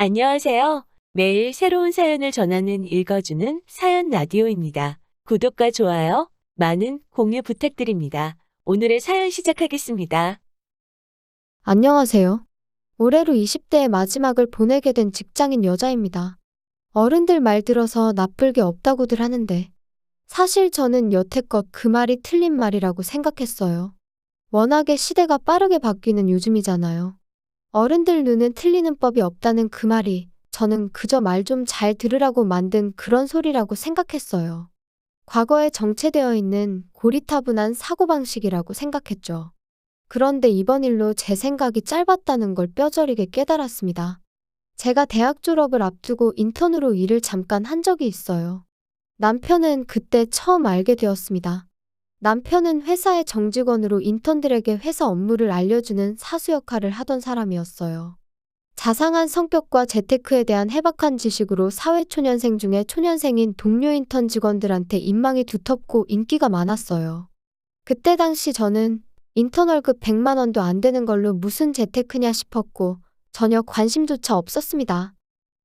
안녕하세요. 매일 새로운 사연을 전하는 읽어주는 사연 라디오입니다. 구독과 좋아요, 많은 공유 부탁드립니다. 오늘의 사연 시작하겠습니다. 안녕하세요. 올해로 20대의 마지막을 보내게 된 직장인 여자입니다. 어른들 말 들어서 나쁠 게 없다고들 하는데 사실 저는 여태껏 그 말이 틀린 말이라고 생각했어요. 워낙에 시대가 빠르게 바뀌는 요즘이잖아요. 어른들 눈은 틀리는 법이 없다는 그 말이 저는 그저 말 좀 잘 들으라고 만든 그런 소리라고 생각했어요. 과거에 정체되어 있는 고리타분한 사고방식이라고 생각했죠. 그런데 이번 일로 제 생각이 짧았다는 걸 뼈저리게 깨달았습니다. 제가 대학 졸업을 앞두고 인턴으로 일을 잠깐 한 적이 있어요. 남편은 그때 처음 알게 되었습니다. 남편은 회사의 정직원으로 인턴들에게 회사 업무를 알려주는 사수 역할을 하던 사람이었어요. 자상한 성격과 재테크에 대한 해박한 지식으로 사회초년생 중에 초년생인 동료 인턴 직원들한테 인망이 두텁고 인기가 많았어요. 그때 당시 저는 인턴 월급 100만 원도 안 되는 걸로 무슨 재테크냐 싶었고 전혀 관심조차 없었습니다.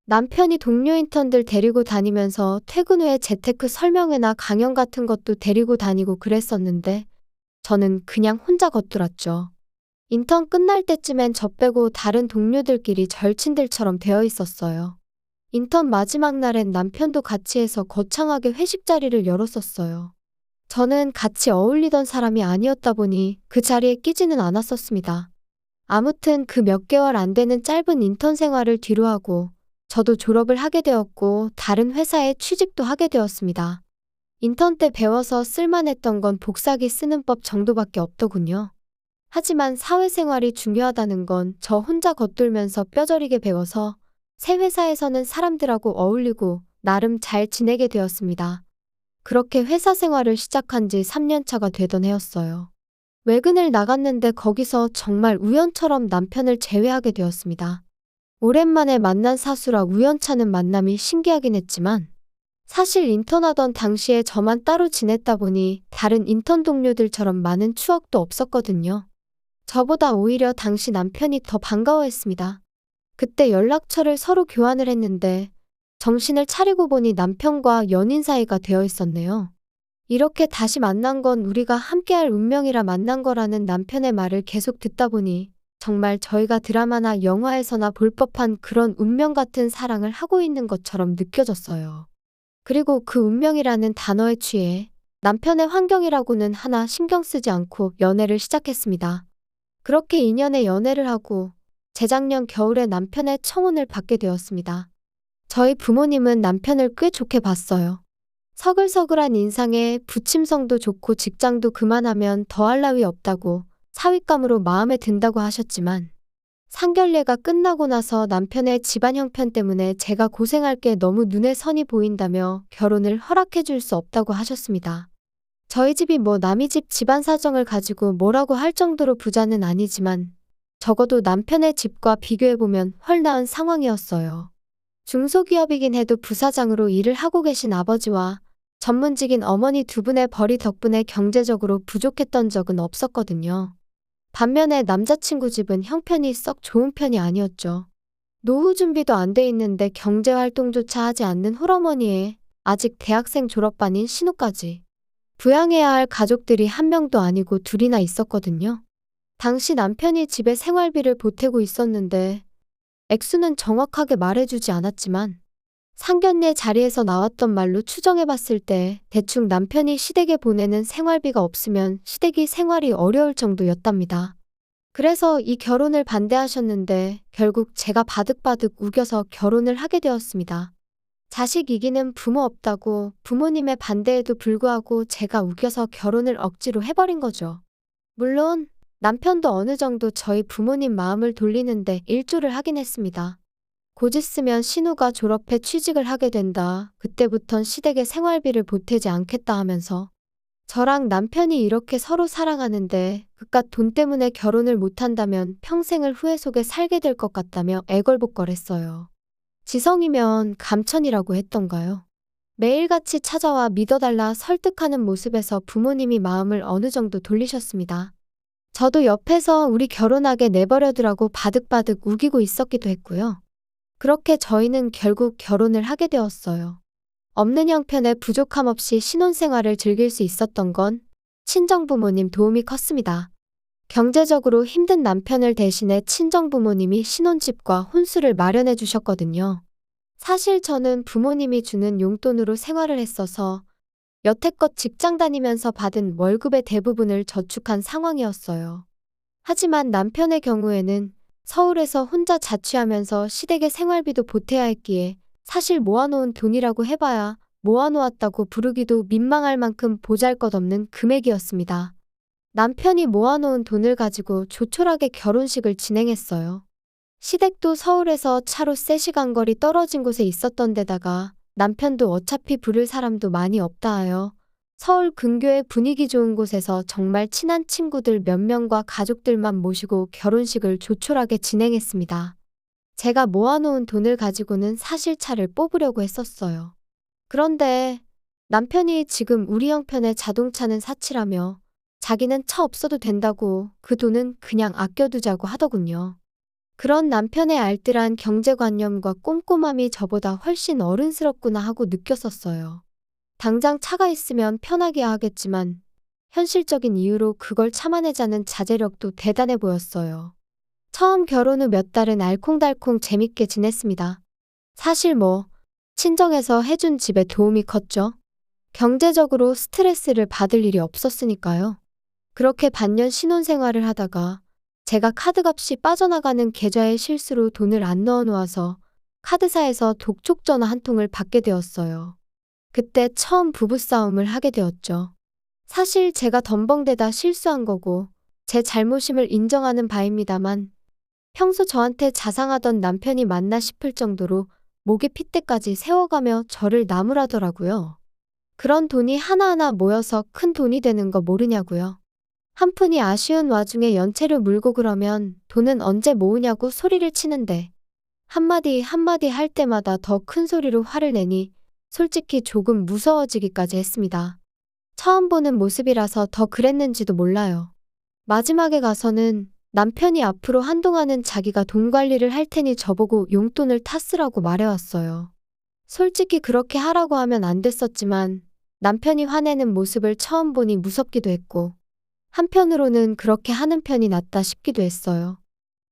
남편이 동료 인턴들 데리고 다니면서 퇴근 후에 재테크 설명회나 강연 같은 것도 데리고 다니고 그랬었는데 저는 그냥 혼자 겉돌았죠. 인턴 끝날 때쯤엔 저 빼고 다른 동료들끼리 절친들처럼 되어 있었어요. 인턴 마지막 날엔 남편도 같이 해서 거창하게 회식 자리를 열었었어요. 저는 같이 어울리던 사람이 아니었다 보니 그 자리에 끼지는 않았었습니다. 아무튼 그 몇 개월 안 되는 짧은 인턴 생활을 뒤로하고 저도 졸업을 하게 되었고 다른 회사에 취직도 하게 되었습니다. 인턴 때 배워서 쓸만했던 건 복사기 쓰는 법 정도밖에 없더군요. 하지만 사회생활이 중요하다는 건 저 혼자 겉돌면서 뼈저리게 배워서 새 회사에서는 사람들하고 어울리고 나름 잘 지내게 되었습니다. 그렇게 회사 생활을 시작한 지 3년 차가 되던 해였어요. 외근을 나갔는데 거기서 정말 우연처럼 남편을 재회하게 되었습니다. 오랜만에 만난 사수라 우연찮은 만남이 신기하긴 했지만 사실 인턴하던 당시에 저만 따로 지냈다 보니 다른 인턴 동료들처럼 많은 추억도 없었거든요. 저보다 오히려 당시 남편이 더 반가워했습니다. 그때 연락처를 서로 교환을 했는데 정신을 차리고 보니 남편과 연인 사이가 되어 있었네요. 이렇게 다시 만난 건 우리가 함께할 운명이라 만난 거라는 남편의 말을 계속 듣다 보니 정말 저희가 드라마나 영화에서나 볼 법한 그런 운명 같은 사랑을 하고 있는 것처럼 느껴졌어요. 그리고 그 운명이라는 단어에 취해 남편의 환경이라고는 하나 신경 쓰지 않고 연애를 시작했습니다. 그렇게 2년의 연애를 하고 재작년 겨울에 남편의 청혼을 받게 되었습니다. 저희 부모님은 남편을 꽤 좋게 봤어요. 서글서글한 인상에 부침성도 좋고 직장도 그만하면 더할 나위 없다고 사윗감으로 마음에 든다고 하셨지만 상견례가 끝나고 나서 남편의 집안 형편 때문에 제가 고생할 게 너무 눈에 선이 보인다며 결혼을 허락해 줄 수 없다고 하셨습니다. 저희 집이 뭐 남의 집 집안 사정을 가지고 뭐라고 할 정도로 부자는 아니지만 적어도 남편의 집과 비교해보면 헐 나은 상황이었어요. 중소기업이긴 해도 부사장으로 일을 하고 계신 아버지와 전문직인 어머니 두 분의 벌이 덕분에 경제적으로 부족했던 적은 없었거든요. 반면에 남자친구 집은 형편이 썩 좋은 편이 아니었죠. 노후 준비도 안 돼 있는데 경제활동조차 하지 않는 홀어머니에 아직 대학생 졸업반인 신우까지. 부양해야 할 가족들이 한 명도 아니고 둘이나 있었거든요. 당시 남편이 집에 생활비를 보태고 있었는데 액수는 정확하게 말해주지 않았지만 상견례 자리에서 나왔던 말로 추정해봤을 때 대충 남편이 시댁에 보내는 생활비가 없으면 시댁이 생활이 어려울 정도였답니다. 그래서 이 결혼을 반대하셨는데 결국 제가 바득바득 우겨서 결혼을 하게 되었습니다. 자식 이기는 부모 없다고 부모님의 반대에도 불구하고 제가 우겨서 결혼을 억지로 해버린 거죠. 물론 남편도 어느 정도 저희 부모님 마음을 돌리는데 일조를 하긴 했습니다. 곧 있으면 신우가 졸업해 취직을 하게 된다. 그때부턴 시댁에 생활비를 보태지 않겠다 하면서 저랑 남편이 이렇게 서로 사랑하는데 그깟 돈 때문에 결혼을 못한다면 평생을 후회 속에 살게 될 것 같다며 애걸복걸했어요. 지성이면 감천이라고 했던가요? 매일같이 찾아와 믿어달라 설득하는 모습에서 부모님이 마음을 어느 정도 돌리셨습니다. 저도 옆에서 우리 결혼하게 내버려두라고 바득바득 우기고 있었기도 했고요. 그렇게 저희는 결국 결혼을 하게 되었어요. 없는 형편에 부족함 없이 신혼생활을 즐길 수 있었던 건 친정부모님 도움이 컸습니다. 경제적으로 힘든 남편을 대신해 친정부모님이 신혼집과 혼수를 마련해 주셨거든요. 사실 저는 부모님이 주는 용돈으로 생활을 했어서 여태껏 직장 다니면서 받은 월급의 대부분을 저축한 상황이었어요. 하지만 남편의 경우에는 서울에서 혼자 자취하면서 시댁의 생활비도 보태야 했기에 사실 모아놓은 돈이라고 해봐야 모아놓았다고 부르기도 민망할 만큼 보잘것없는 금액이었습니다. 남편이 모아놓은 돈을 가지고 조촐하게 결혼식을 진행했어요. 시댁도 서울에서 차로 3시간 거리 떨어진 곳에 있었던 데다가 남편도 어차피 부를 사람도 많이 없다 하여 서울 근교의 분위기 좋은 곳에서 정말 친한 친구들 몇 명과 가족들만 모시고 결혼식을 조촐하게 진행했습니다. 제가 모아놓은 돈을 가지고는 사실 차를 뽑으려고 했었어요. 그런데 남편이 지금 우리 형편의 자동차는 사치라며 자기는 차 없어도 된다고 그 돈은 그냥 아껴두자고 하더군요. 그런 남편의 알뜰한 경제관념과 꼼꼼함이 저보다 훨씬 어른스럽구나 하고 느꼈었어요. 당장 차가 있으면 편하게 하겠지만 현실적인 이유로 그걸 참아내자는 자제력도 대단해 보였어요. 처음 결혼 후 몇 달은 알콩달콩 재밌게 지냈습니다. 사실 친정에서 해준 집에 도움이 컸죠. 경제적으로 스트레스를 받을 일이 없었으니까요. 그렇게 반년 신혼생활을 하다가 제가 카드값이 빠져나가는 계좌에 실수로 돈을 안 넣어 놓아서 카드사에서 독촉 전화 한 통을 받게 되었어요. 그때 처음 부부싸움을 하게 되었죠. 사실 제가 덤벙대다 실수한 거고 제 잘못임을 인정하는 바입니다만 평소 저한테 자상하던 남편이 맞나 싶을 정도로 목에 핏대까지 세워가며 저를 나무라더라고요. 그런 돈이 하나하나 모여서 큰 돈이 되는 거 모르냐고요. 한 푼이 아쉬운 와중에 연체료 물고 그러면 돈은 언제 모으냐고 소리를 치는데 한마디 한마디 할 때마다 더 큰 소리로 화를 내니 솔직히 조금 무서워지기까지 했습니다. 처음 보는 모습이라서 더 그랬는지도 몰라요. 마지막에 가서는 남편이 앞으로 한동안은 자기가 돈 관리를 할 테니 저보고 용돈을 타 쓰라고 말해왔어요. 솔직히 그렇게 하라고 하면 안 됐었지만 남편이 화내는 모습을 처음 보니 무섭기도 했고 한편으로는 그렇게 하는 편이 낫다 싶기도 했어요.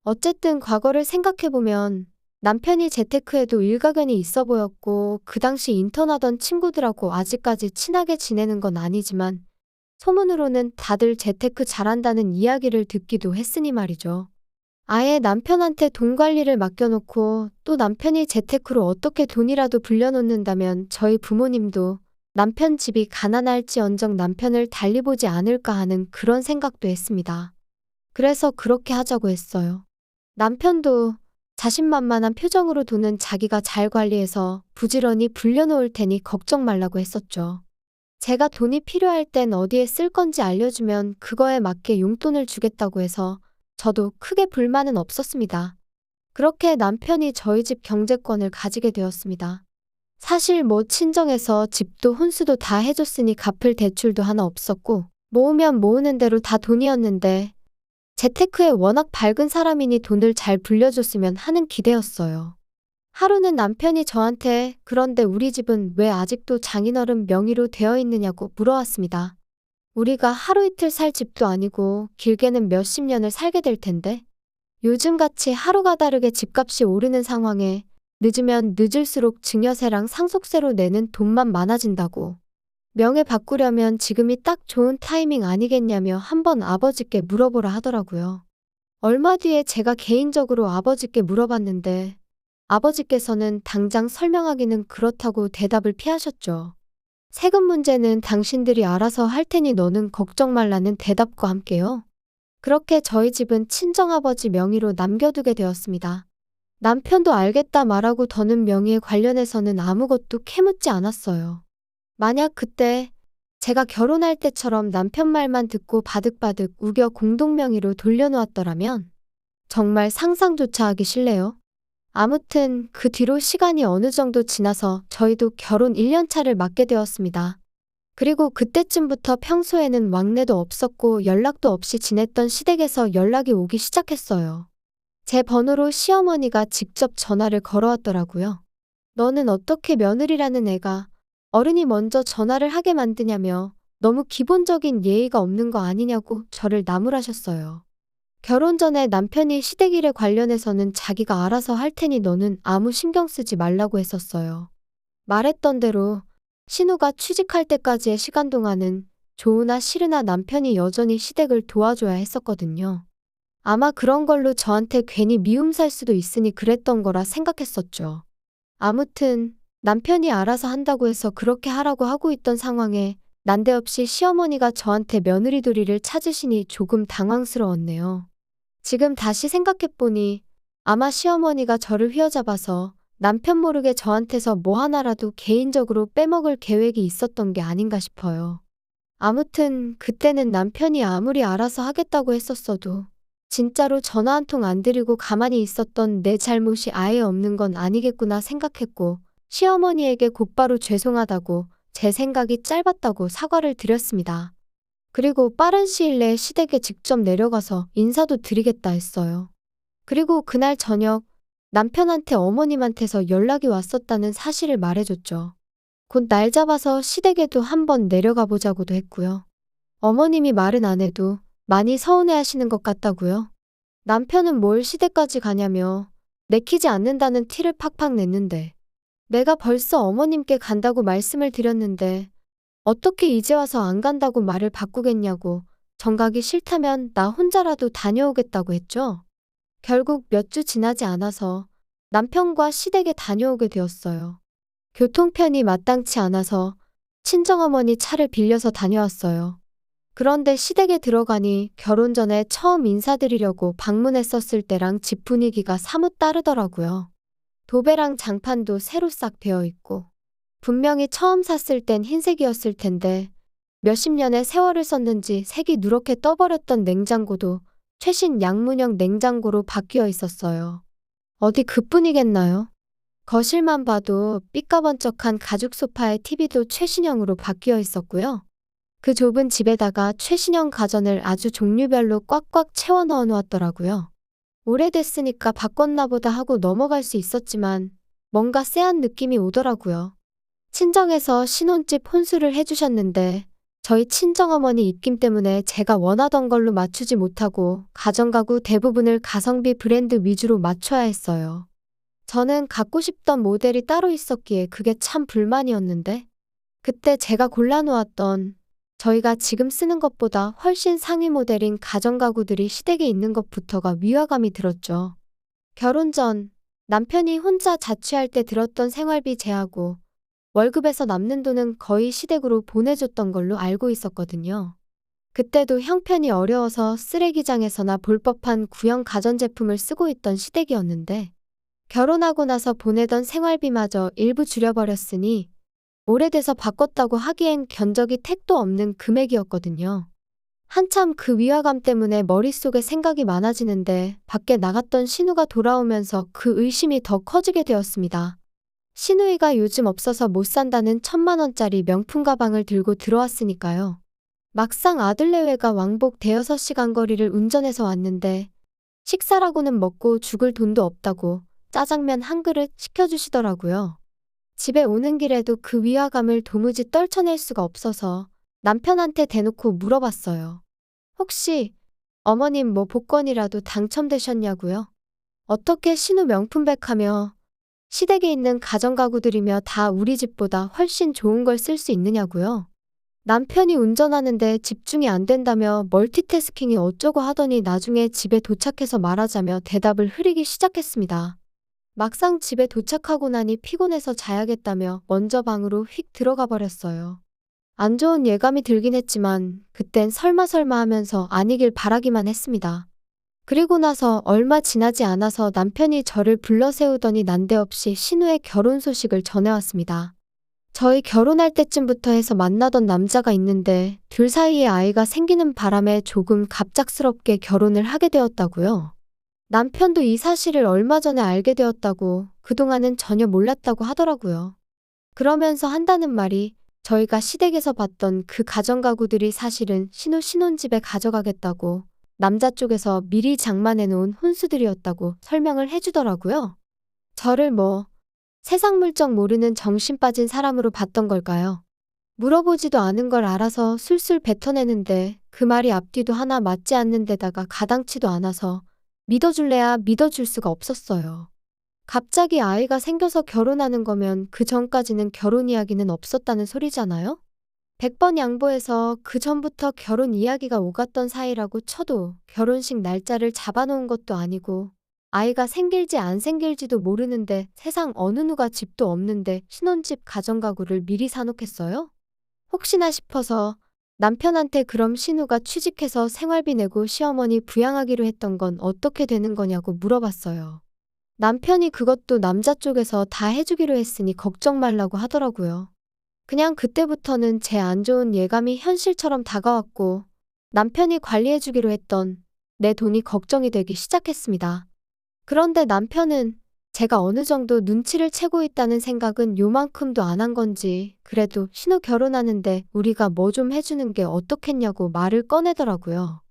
어쨌든 과거를 생각해보면 남편이 재테크에도 일가견이 있어 보였고 그 당시 인턴하던 친구들하고 아직까지 친하게 지내는 건 아니지만 소문으로는 다들 재테크 잘한다는 이야기를 듣기도 했으니 말이죠. 아예 남편한테 돈 관리를 맡겨놓고 또 남편이 재테크로 어떻게 돈이라도 불려놓는다면 저희 부모님도 남편 집이 가난할지언정 남편을 달리 보지 않을까 하는 그런 생각도 했습니다. 그래서 그렇게 하자고 했어요. 남편도 자신만만한 표정으로 돈은 자기가 잘 관리해서 부지런히 불려놓을 테니 걱정 말라고 했었죠. 제가 돈이 필요할 땐 어디에 쓸 건지 알려주면 그거에 맞게 용돈을 주겠다고 해서 저도 크게 불만은 없었습니다. 그렇게 남편이 저희 집 경제권을 가지게 되었습니다. 사실 친정에서 집도 혼수도 다 해줬으니 갚을 대출도 하나 없었고 모으면 모으는 대로 다 돈이었는데 재테크에 워낙 밝은 사람이니 돈을 잘 불려줬으면 하는 기대였어요. 하루는 남편이 저한테 그런데 우리 집은 왜 아직도 장인어른 명의로 되어 있느냐고 물어왔습니다. 우리가 하루 이틀 살 집도 아니고 길게는 몇십 년을 살게 될 텐데 요즘같이 하루가 다르게 집값이 오르는 상황에 늦으면 늦을수록 증여세랑 상속세로 내는 돈만 많아진다고. 명예 바꾸려면 지금이 딱 좋은 타이밍 아니겠냐며 한번 아버지께 물어보라 하더라고요. 얼마 뒤에 제가 개인적으로 아버지께 물어봤는데 아버지께서는 당장 설명하기는 그렇다고 대답을 피하셨죠. 세금 문제는 당신들이 알아서 할 테니 너는 걱정 말라는 대답과 함께요. 그렇게 저희 집은 친정아버지 명의로 남겨두게 되었습니다. 남편도 알겠다 말하고 더는 명의에 관련해서는 아무것도 캐묻지 않았어요. 만약 그때 제가 결혼할 때처럼 남편 말만 듣고 바득바득 우겨 공동명의로 돌려놓았더라면 정말 상상조차 하기 싫네요. 아무튼 그 뒤로 시간이 어느 정도 지나서 저희도 결혼 1년 차를 맞게 되었습니다. 그리고 그때쯤부터 평소에는 왕래도 없었고 연락도 없이 지냈던 시댁에서 연락이 오기 시작했어요. 제 번호로 시어머니가 직접 전화를 걸어왔더라고요. 너는 어떻게 며느리라는 애가 어른이 먼저 전화를 하게 만드냐며 너무 기본적인 예의가 없는 거 아니냐고 저를 나무라셨어요. 결혼 전에 남편이 시댁일에 관련해서는 자기가 알아서 할 테니 너는 아무 신경 쓰지 말라고 했었어요. 말했던 대로 신우가 취직할 때까지의 시간 동안은 좋으나 싫으나 남편이 여전히 시댁을 도와줘야 했었거든요. 아마 그런 걸로 저한테 괜히 미움 살 수도 있으니 그랬던 거라 생각했었죠. 아무튼 남편이 알아서 한다고 해서 그렇게 하라고 하고 있던 상황에 난데없이 시어머니가 저한테 며느리돌이를 찾으시니 조금 당황스러웠네요. 지금 다시 생각해보니 아마 시어머니가 저를 휘어잡아서 남편 모르게 저한테서 뭐 하나라도 개인적으로 빼먹을 계획이 있었던 게 아닌가 싶어요. 아무튼 그때는 남편이 아무리 알아서 하겠다고 했었어도 진짜로 전화 한 통 안 드리고 가만히 있었던 내 잘못이 아예 없는 건 아니겠구나 생각했고 시어머니에게 곧바로 죄송하다고 제 생각이 짧았다고 사과를 드렸습니다. 그리고 빠른 시일 내에 시댁에 직접 내려가서 인사도 드리겠다 했어요. 그리고 그날 저녁 남편한테 어머님한테서 연락이 왔었다는 사실을 말해줬죠. 곧 날 잡아서 시댁에도 한번 내려가 보자고도 했고요. 어머님이 말은 안 해도 많이 서운해하시는 것 같다고요. 남편은 뭘 시댁까지 가냐며 내키지 않는다는 티를 팍팍 냈는데 내가 벌써 어머님께 간다고 말씀을 드렸는데 어떻게 이제 와서 안 간다고 말을 바꾸겠냐고 정가기 싫다면 나 혼자라도 다녀오겠다고 했죠. 결국 몇 주 지나지 않아서 남편과 시댁에 다녀오게 되었어요. 교통편이 마땅치 않아서 친정어머니 차를 빌려서 다녀왔어요. 그런데 시댁에 들어가니 결혼 전에 처음 인사드리려고 방문했었을 때랑 집 분위기가 사뭇 다르더라고요. 도배랑 장판도 새로 싹 되어 있고 분명히 처음 샀을 땐 흰색이었을 텐데 몇십 년의 세월을 썼는지 색이 누렇게 떠버렸던 냉장고도 최신 양문형 냉장고로 바뀌어 있었어요. 어디 그뿐이겠나요? 거실만 봐도 삐까번쩍한 가죽 소파에 TV도 최신형으로 바뀌어 있었고요. 그 좁은 집에다가 최신형 가전을 아주 종류별로 꽉꽉 채워 넣어 놓았더라고요. 오래됐으니까 바꿨나 보다 하고 넘어갈 수 있었지만 뭔가 쎄한 느낌이 오더라고요. 친정에서 신혼집 혼수를 해주셨는데 저희 친정어머니 입김 때문에 제가 원하던 걸로 맞추지 못하고 가전가구 대부분을 가성비 브랜드 위주로 맞춰야 했어요. 저는 갖고 싶던 모델이 따로 있었기에 그게 참 불만이었는데 그때 제가 골라놓았던 저희가 지금 쓰는 것보다 훨씬 상위 모델인 가전가구들이 시댁에 있는 것부터가 위화감이 들었죠. 결혼 전 남편이 혼자 자취할 때 들었던 생활비 제하고 월급에서 남는 돈은 거의 시댁으로 보내줬던 걸로 알고 있었거든요. 그때도 형편이 어려워서 쓰레기장에서나 볼 법한 구형 가전제품을 쓰고 있던 시댁이었는데 결혼하고 나서 보내던 생활비마저 일부 줄여버렸으니 오래돼서 바꿨다고 하기엔 견적이 택도 없는 금액이었거든요. 한참 그 위화감 때문에 머릿속에 생각이 많아지는데 밖에 나갔던 신우가 돌아오면서 그 의심이 더 커지게 되었습니다. 신우이가 요즘 없어서 못 산다는 1,000만 원짜리 명품 가방을 들고 들어왔으니까요. 막상 아들내외가 왕복 대여섯 시간 거리를 운전해서 왔는데 식사라고는 먹고 죽을 돈도 없다고 짜장면 한 그릇 시켜주시더라고요. 집에 오는 길에도 그 위화감을 도무지 떨쳐낼 수가 없어서 남편한테 대놓고 물어봤어요. 혹시 어머님 뭐 복권이라도 당첨되셨냐고요? 어떻게 신우 명품백하며 시댁에 있는 가전가구들이며 다 우리 집보다 훨씬 좋은 걸 쓸 수 있느냐고요? 남편이 운전하는데 집중이 안 된다며 멀티태스킹이 어쩌고 하더니 나중에 집에 도착해서 말하자며 대답을 흐리기 시작했습니다. 막상 집에 도착하고 나니 피곤해서 자야겠다며 먼저 방으로 휙 들어가 버렸어요. 안 좋은 예감이 들긴 했지만 그땐 설마 하면서 아니길 바라기만 했습니다. 그리고 나서 얼마 지나지 않아서 남편이 저를 불러 세우더니 난데없이 신우의 결혼 소식을 전해왔습니다. 저희 결혼할 때쯤부터 해서 만나던 남자가 있는데 둘 사이에 아이가 생기는 바람에 조금 갑작스럽게 결혼을 하게 되었다고요. 남편도 이 사실을 얼마 전에 알게 되었다고 그동안은 전혀 몰랐다고 하더라고요. 그러면서 한다는 말이 저희가 시댁에서 봤던 그 가전가구들이 사실은 신우 신혼집에 가져가겠다고 남자 쪽에서 미리 장만해 놓은 혼수들이었다고 설명을 해주더라고요. 저를 세상 물정 모르는 정신 빠진 사람으로 봤던 걸까요? 물어보지도 않은 걸 알아서 술술 뱉어내는데 그 말이 앞뒤도 하나 맞지 않는 데다가 가당치도 않아서 믿어줄래야 믿어줄 수가 없었어요. 갑자기 아이가 생겨서 결혼하는 거면 그 전까지는 결혼 이야기는 없었다는 소리잖아요? 100번 양보해서 그 전부터 결혼 이야기가 오갔던 사이라고 쳐도 결혼식 날짜를 잡아놓은 것도 아니고 아이가 생길지 안 생길지도 모르는데 세상 어느 누가 집도 없는데 신혼집 가정가구를 미리 사놓겠어요? 혹시나 싶어서 남편한테 그럼 신우가 취직해서 생활비 내고 시어머니 부양하기로 했던 건 어떻게 되는 거냐고 물어봤어요. 남편이 그것도 남자 쪽에서 다 해주기로 했으니 걱정 말라고 하더라고요. 그냥 그때부터는 제 안 좋은 예감이 현실처럼 다가왔고 남편이 관리해주기로 했던 내 돈이 걱정이 되기 시작했습니다. 그런데 남편은 제가 어느 정도 눈치를 채고 있다는 생각은 요만큼도 안 한 건지 그래도 신우 결혼하는데 우리가 뭐 좀 해주는 게 어떻겠냐고 말을 꺼내더라고요.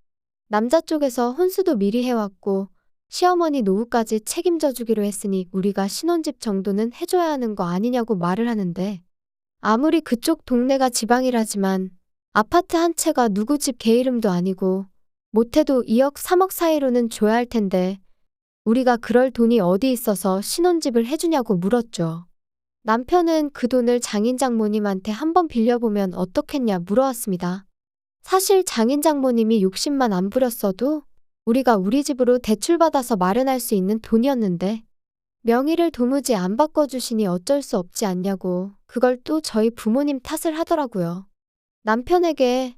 남자 쪽에서 혼수도 미리 해왔고 시어머니 노후까지 책임져 주기로 했으니 우리가 신혼집 정도는 해줘야 하는 거 아니냐고 말을 하는데 아무리 그쪽 동네가 지방이라지만 아파트 한 채가 누구 집 개 이름도 아니고 못해도 2억 3억 사이로는 줘야 할 텐데 우리가 그럴 돈이 어디 있어서 신혼집을 해주냐고 물었죠. 남편은 그 돈을 장인 장모님한테 한번 빌려보면 어떻겠냐 물어왔습니다. 사실 장인 장모님이 욕심만 안 부렸어도 우리가 우리 집으로 대출받아서 마련할 수 있는 돈이었는데 명의를 도무지 안 바꿔주시니 어쩔 수 없지 않냐고 그걸 또 저희 부모님 탓을 하더라고요. 남편에게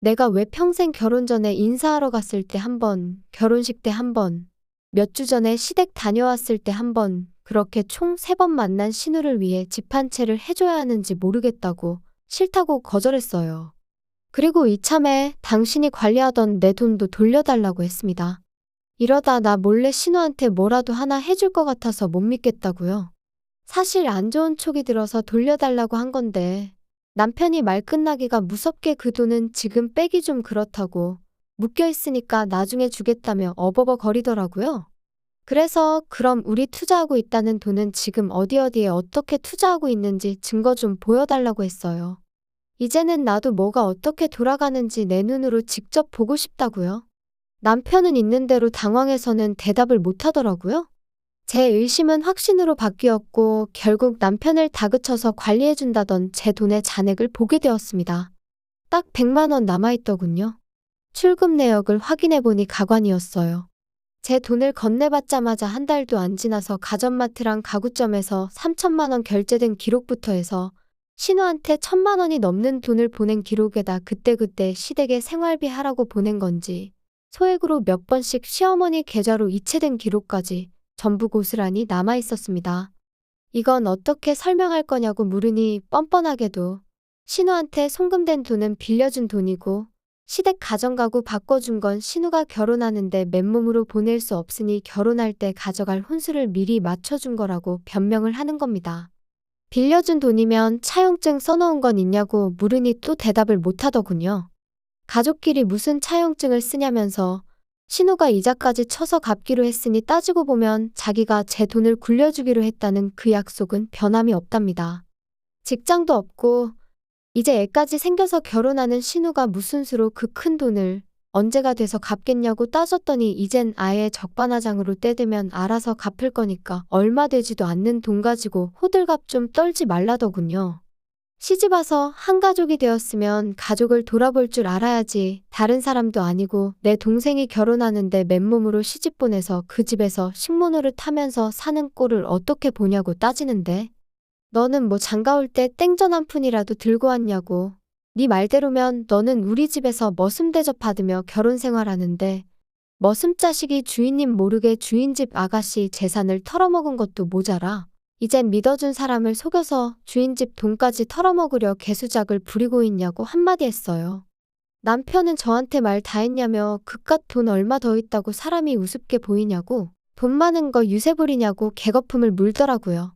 내가 왜 평생 결혼 전에 인사하러 갔을 때 한 번, 결혼식 때 한 번, 몇 주 전에 시댁 다녀왔을 때 한 번, 그렇게 총 3번 만난 신우를 위해 집 한 채를 해줘야 하는지 모르겠다고 싫다고 거절했어요. 그리고 이참에 당신이 관리하던 내 돈도 돌려달라고 했습니다. 이러다 나 몰래 신우한테 뭐라도 하나 해줄 것 같아서 못 믿겠다고요. 사실 안 좋은 촉이 들어서 돌려달라고 한 건데 남편이 말 끝나기가 무섭게 그 돈은 지금 빼기 좀 그렇다고 묶여있으니까 나중에 주겠다며 어버버거리더라고요. 그래서 그럼 우리 투자하고 있다는 돈은 지금 어디에 어떻게 투자하고 있는지 증거 좀 보여달라고 했어요. 이제는 나도 뭐가 어떻게 돌아가는지 내 눈으로 직접 보고 싶다고요. 남편은 있는 대로 당황해서는 대답을 못하더라고요. 제 의심은 확신으로 바뀌었고 결국 남편을 다그쳐서 관리해준다던 제 돈의 잔액을 보게 되었습니다. 딱 100만 원 남아있더군요. 출금 내역을 확인해보니 가관이었어요. 제 돈을 건네받자마자 한 달도 안 지나서 가전마트랑 가구점에서 3천만 원 결제된 기록부터 해서 신우한테 1,000만 원이 넘는 돈을 보낸 기록에다 그때그때 시댁에 생활비 하라고 보낸 건지 소액으로 몇 번씩 시어머니 계좌로 이체된 기록까지 전부 고스란히 남아있었습니다. 이건 어떻게 설명할 거냐고 물으니 뻔뻔하게도 신우한테 송금된 돈은 빌려준 돈이고 시댁 가정가구 바꿔준 건 신우가 결혼하는데 맨몸으로 보낼 수 없으니 결혼할 때 가져갈 혼수를 미리 맞춰준 거라고 변명을 하는 겁니다. 빌려준 돈이면 차용증 써놓은 건 있냐고 물으니 또 대답을 못하더군요. 가족끼리 무슨 차용증을 쓰냐면서 신우가 이자까지 쳐서 갚기로 했으니 따지고 보면 자기가 제 돈을 굴려주기로 했다는 그 약속은 변함이 없답니다. 직장도 없고 이제 애까지 생겨서 결혼하는 신우가 무슨 수로 그 큰 돈을 언제가 돼서 갚겠냐고 따졌더니 이젠 아예 적반하장으로 때되면 알아서 갚을 거니까 얼마 되지도 않는 돈 가지고 호들갑 좀 떨지 말라더군요. 시집와서 한 가족이 되었으면 가족을 돌아볼 줄 알아야지. 다른 사람도 아니고 내 동생이 결혼하는데 맨몸으로 시집 보내서 그 집에서 식모노를 타면서 사는 꼴을 어떻게 보냐고 따지는데 너는 뭐 장가올 때 땡전 한 푼이라도 들고 왔냐고. 네 말대로면 너는 우리 집에서 머슴 대접 받으며 결혼 생활하는데 머슴 자식이 주인님 모르게 주인집 아가씨 재산을 털어먹은 것도 모자라. 이젠 믿어준 사람을 속여서 주인집 돈까지 털어먹으려 개수작을 부리고 있냐고 한마디 했어요. 남편은 저한테 말 다 했냐며 그깟 돈 얼마 더 있다고 사람이 우습게 보이냐고 돈 많은 거 유세 부리냐고 개거품을 물더라고요.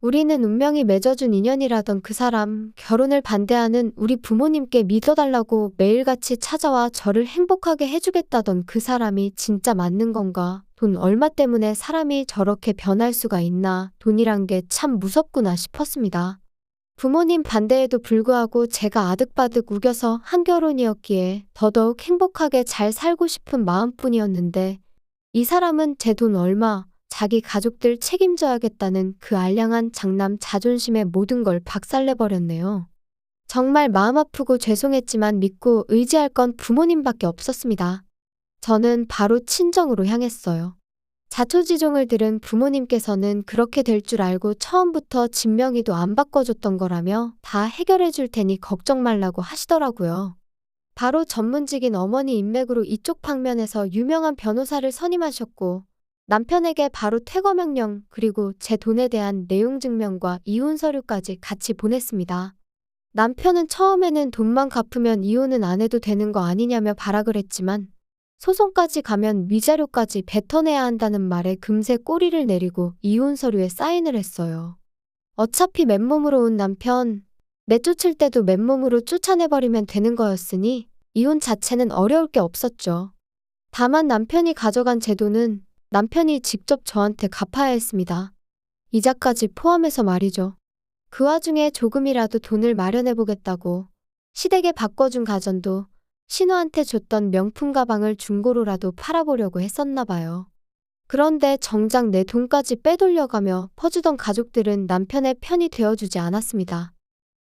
우리는 운명이 맺어준 인연이라던 그 사람, 결혼을 반대하는 우리 부모님께 믿어달라고 매일같이 찾아와 저를 행복하게 해주겠다던 그 사람이 진짜 맞는 건가? 돈 얼마 때문에 사람이 저렇게 변할 수가 있나? 돈이란 게 참 무섭구나 싶었습니다. 부모님 반대에도 불구하고 제가 아득바득 우겨서 한 결혼이었기에 더더욱 행복하게 잘 살고 싶은 마음뿐이었는데 이 사람은 제 돈 얼마, 자기 가족들 책임져야겠다는 그 알량한 장남 자존심에 모든 걸 박살내버렸네요. 정말 마음 아프고 죄송했지만 믿고 의지할 건 부모님밖에 없었습니다. 저는 바로 친정으로 향했어요. 자초지종을 들은 부모님께서는 그렇게 될 줄 알고 처음부터 진명이도 안 바꿔줬던 거라며 다 해결해 줄 테니 걱정 말라고 하시더라고요. 바로 전문직인 어머니 인맥으로 이쪽 방면에서 유명한 변호사를 선임하셨고 남편에게 바로 퇴거 명령 그리고 제 돈에 대한 내용 증명과 이혼 서류까지 같이 보냈습니다. 남편은 처음에는 돈만 갚으면 이혼은 안 해도 되는 거 아니냐며 발악을 했지만 소송까지 가면 위자료까지 뱉어내야 한다는 말에 금세 꼬리를 내리고 이혼 서류에 사인을 했어요. 어차피 맨몸으로 온 남편, 내쫓을 때도 맨몸으로 쫓아내버리면 되는 거였으니 이혼 자체는 어려울 게 없었죠. 다만 남편이 가져간 제 돈은 남편이 직접 저한테 갚아야 했습니다. 이자까지 포함해서 말이죠. 그 와중에 조금이라도 돈을 마련해보겠다고 시댁에 바꿔준 가전도 신우한테 줬던 명품 가방을 중고로라도 팔아보려고 했었나 봐요. 그런데 정작 내 돈까지 빼돌려가며 퍼주던 가족들은 남편의 편이 되어주지 않았습니다.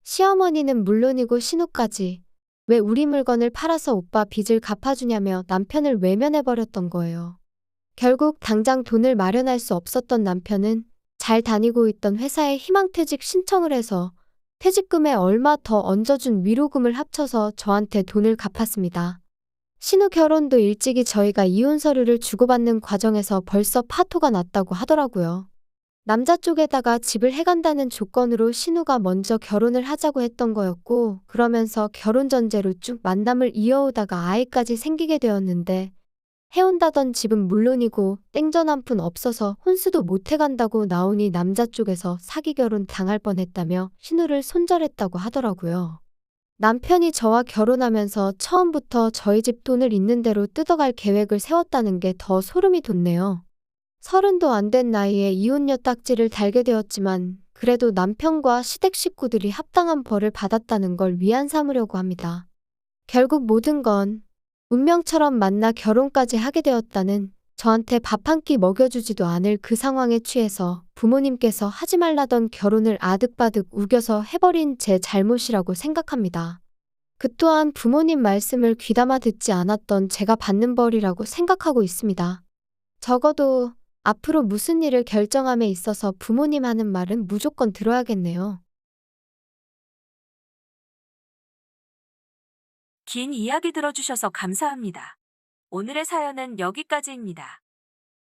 시어머니는 물론이고 신우까지 왜 우리 물건을 팔아서 오빠 빚을 갚아주냐며 남편을 외면해버렸던 거예요. 결국 당장 돈을 마련할 수 없었던 남편은 잘 다니고 있던 회사에 희망퇴직 신청을 해서 퇴직금에 얼마 더 얹어준 위로금을 합쳐서 저한테 돈을 갚았습니다. 신우 결혼도 일찍이 저희가 이혼 서류를 주고받는 과정에서 벌써 파토가 났다고 하더라고요. 남자 쪽에다가 집을 해간다는 조건으로 신우가 먼저 결혼을 하자고 했던 거였고 그러면서 결혼 전제로 쭉 만남을 이어오다가 아이까지 생기게 되었는데 해온다던 집은 물론이고 땡전 한 푼 없어서 혼수도 못 해간다고 나오니 남자 쪽에서 사기 결혼 당할 뻔했다며 신우를 손절했다고 하더라고요. 남편이 저와 결혼하면서 처음부터 저희 집 돈을 있는 대로 뜯어갈 계획을 세웠다는 게 더 소름이 돋네요. 30도 안 된 나이에 이혼녀 딱지를 달게 되었지만 그래도 남편과 시댁 식구들이 합당한 벌을 받았다는 걸 위안 삼으려고 합니다. 결국 모든 건 운명처럼 만나 결혼까지 하게 되었다는 저한테 밥 한 끼 먹여주지도 않을 그 상황에 취해서 부모님께서 하지 말라던 결혼을 아득바득 우겨서 해버린 제 잘못이라고 생각합니다. 그 또한 부모님 말씀을 귀담아 듣지 않았던 제가 받는 벌이라고 생각하고 있습니다. 적어도 앞으로 무슨 일을 결정함에 있어서 부모님 하는 말은 무조건 들어야겠네요. 긴 이야기 들어주셔서 감사합니다. 오늘의 사연은 여기까지입니다.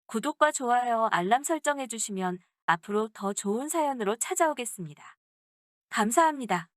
구독과 좋아요, 알람 설정해주시면 앞으로 더 좋은 사연으로 찾아오겠습니다. 감사합니다.